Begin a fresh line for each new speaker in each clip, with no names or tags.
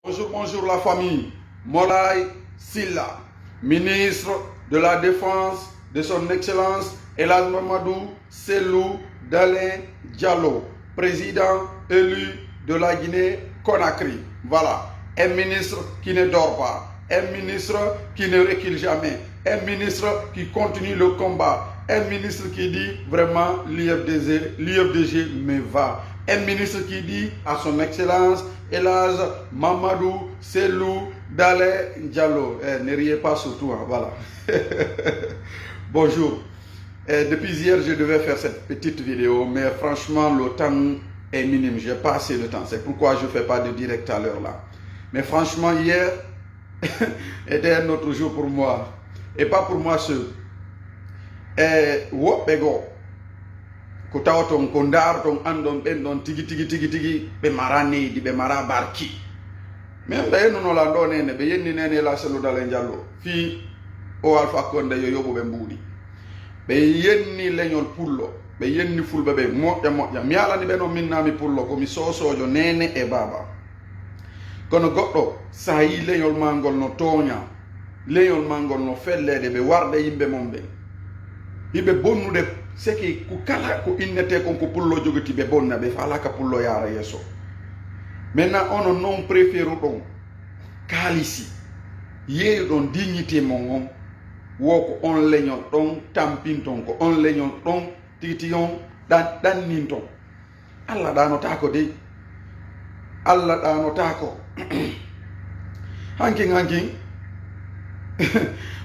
Bonjour, bonjour la famille. Moulay Sylla, ministre de la Défense de son Excellence Elhadji Mamadou Cellou Dalein Diallo, président élu de la Guinée-Conakry. Voilà, un ministre qui ne dort pas, un ministre qui ne recule jamais, un ministre qui continue le combat, un ministre qui dit vraiment l'IFDG me va. Un ministre qui dit à son Excellence Elhadji Mamadou Cellou Dalein Diallo. Ne riez pas surtout, hein, voilà. Bonjour. Depuis hier, je devais faire cette petite vidéo, mais franchement, le temps est minime. Je n'ai pas assez de temps. C'est pourquoi je ne fais pas de direct à l'heure là. Mais franchement, hier était un autre jour pour moi. Et pas pour moi seul. Wopego. Ko tawaton ko darton andon ben don tigi be marani di be mara barki men be no la do nene be yenni nene la Cellou Dalein Diallo fi o Alpha Condé yo yobo be mbudi be yenni leñol pullo be yenni fulbe be moƴƴa mi ala ni be no minnami pullo ko mi sosojo nene e baba kono goddo sa yi leñol mangol no toña leñol mangol no fellede be warde yimbe mombe yimbe bonnude seki ku kala ko innete kon ko pullo jogoti be bonna be fala ka pullo yara yeso maintenant on non préfère don kalisi yeeyo don dignité mon woko on leñol don tampinton ko on leñol don titiyon dan ninton alla danota ko de alla danota ko hankin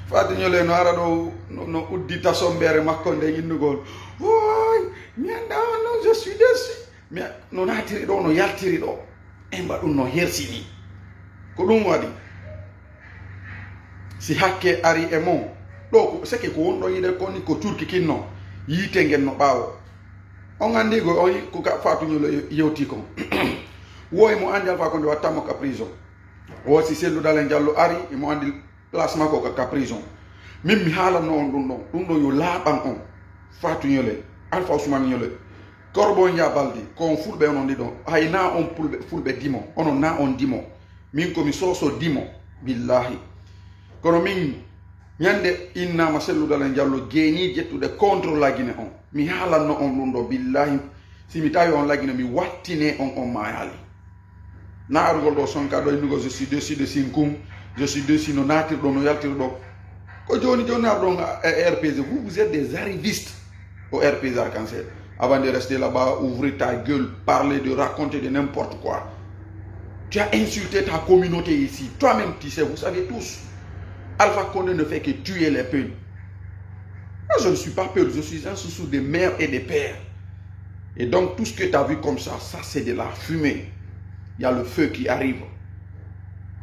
Fatignole no ara no uddita sombere makko nde yinnugol woy mianda no je suis déçu mais no natiri do no yaltiri do emba dum no hersini ko dum wadi si hakke ari e mon do ko seke ko wondo yide koni ko turki kinno yite ngel no bawo on andi go on ko ka Fatignole yewti ko woy mo andi Alpha Condé wattamo ka prison wo si Cellou Dalein Diallo ari e mo andi placement ko ka prison min mi haala non dum do yo laaban on Fatignole Alpha Ousmane Niole Korbo Njabaldi ko fulbe on ndi don hayna on fulbe dimo on na on dimo min ko mi soso dimo billahi kono min nyande inna Cellou Dalein Diallo geni jettude contre la Guinée on mi haala no on dum do billahi si mi tawi on la Guinée mi wattine on mayali na argol do sonka do nugo je suis déçu de Sinkum. Je suis dessus, non natir do no yaltir do. Ko joni ardon RPZ, vous êtes des arrivistes au RPZ Arc-en-Ciel. Avant de rester là-bas, ouvrir ta gueule, parler de raconter de n'importe quoi. Tu as insulté ta communauté ici. Toi-même, tu sais, vous savez tous. Alpha Condé ne fait que tuer les peuls. Moi, je ne suis pas peul, je suis un sous des mères et des pères. Et donc, tout ce que tu as vu comme ça c'est de la fumée. Il y a le feu qui arrive.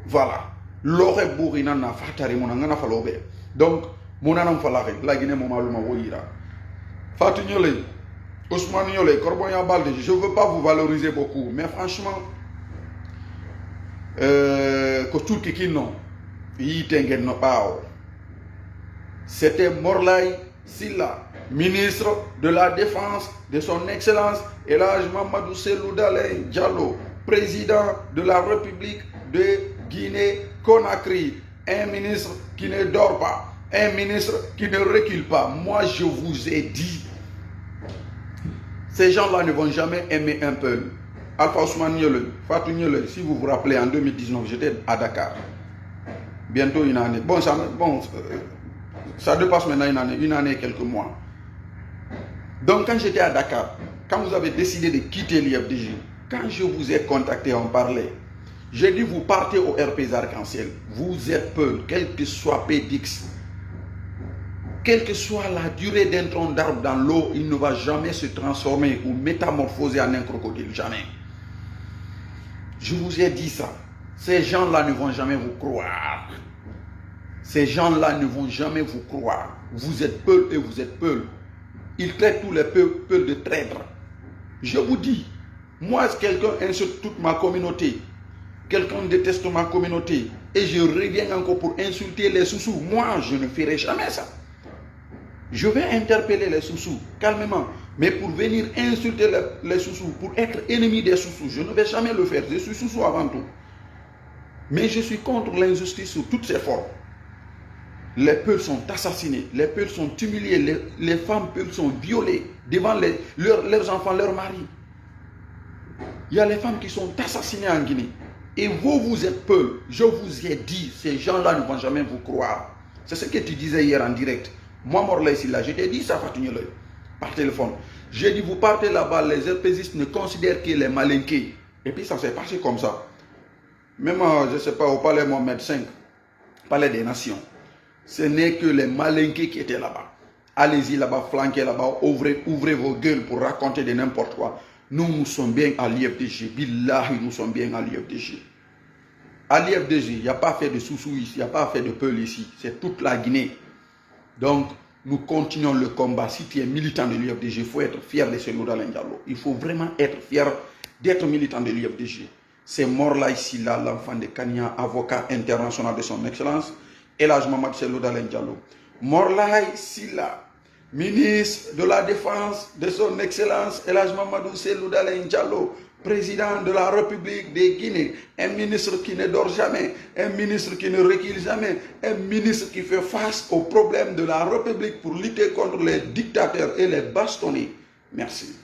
Voilà. L'ore bourina na fatari monangana falobe. Donc, monanam falare, la Guinée momaluma woyira. Fatignole, Ousmane Niole, Korbo Njabaldi, je ne veux pas vous valoriser beaucoup, mais franchement, c'était Moulay Sylla, ministre de la Défense de son Excellence Elhadji Mamadou Cellou Dalein Diallo, président de la République de Guinée-Conakry, un ministre qui ne dort pas, un ministre qui ne recule pas. Moi, je vous ai dit, ces gens-là ne vont jamais aimer un peuple. Alpha Ousmane Niole, Fatignole, si vous vous rappelez, en 2019, j'étais à Dakar. Bientôt une année. Bon, ça dépasse maintenant une année et quelques mois. Donc, quand j'étais à Dakar, quand vous avez décidé de quitter l'IFDG, quand je vous ai contacté, on parlait. J'ai dit, vous partez au RPZ Arc-en-Ciel. Vous êtes peul, quel que soit PDX. Quelle que soit la durée d'un tronc d'arbre dans l'eau, il ne va jamais se transformer ou métamorphoser en un crocodile. Jamais. Je vous ai dit ça. Ces gens-là ne vont jamais vous croire. Ces gens-là ne vont jamais vous croire. Vous êtes peul et vous êtes peul. Ils traitent tous les peuls de traîtres. Je vous dis, moi, si quelqu'un insulte toute ma communauté, quelqu'un déteste ma communauté et je reviens encore pour insulter les sous-sous, moi je ne ferai jamais ça. Je vais interpeller les sous-sous calmement, mais pour venir insulter les sous-sous, pour être ennemi des sous-sous, je ne vais jamais le faire. Je suis sous-sous avant tout. Mais je suis contre l'injustice sous toutes ses formes. Les peuples sont assassinés, les peuples sont humiliés, les femmes peuples sont violées devant leurs enfants, leurs maris. Il y a les femmes qui sont assassinées en Guinée. Et vous êtes peuple. Je vous ai dit, ces gens-là ne vont jamais vous croire. C'est ce que tu disais hier en direct. Moi, Morlaye ici, là, je t'ai dit ça, Fatou Nioloy, par téléphone. J'ai dit, vous partez là-bas, les RPGistes ne considèrent que les malinqués. Et puis ça s'est passé comme ça. Même, je ne sais pas, au palais Mohamed V, palais des nations, ce n'est que les malinqués qui étaient là-bas. Allez-y là-bas, flanquez là-bas, ouvrez vos gueules pour raconter de n'importe quoi. Nous sommes bien à l'IFDG. Billahi, nous sommes bien à l'IFDG. À l'IFDG, il n'y a pas fait de Soussou ici, il n'y a pas fait de Peul ici. C'est toute la Guinée. Donc, nous continuons le combat. Si tu es militant de l'IFDG, il faut être fier de Cellou Dalein Diallo. Il faut vraiment être fier d'être militant de l'IFDG. C'est Morlaye Sylla, l'enfant de Kania, avocat international de son excellence, El Hadj Mamadou Cellou Dalein Diallo. Morlaye Sylla, ministre de la Défense de son excellence El Hadj Mamadou Cellou Dalein Diallo, président de la République de Guinée, un ministre qui ne dort jamais, un ministre qui ne recule jamais, un ministre qui fait face aux problèmes de la République pour lutter contre les dictateurs et les bastonnés. Merci.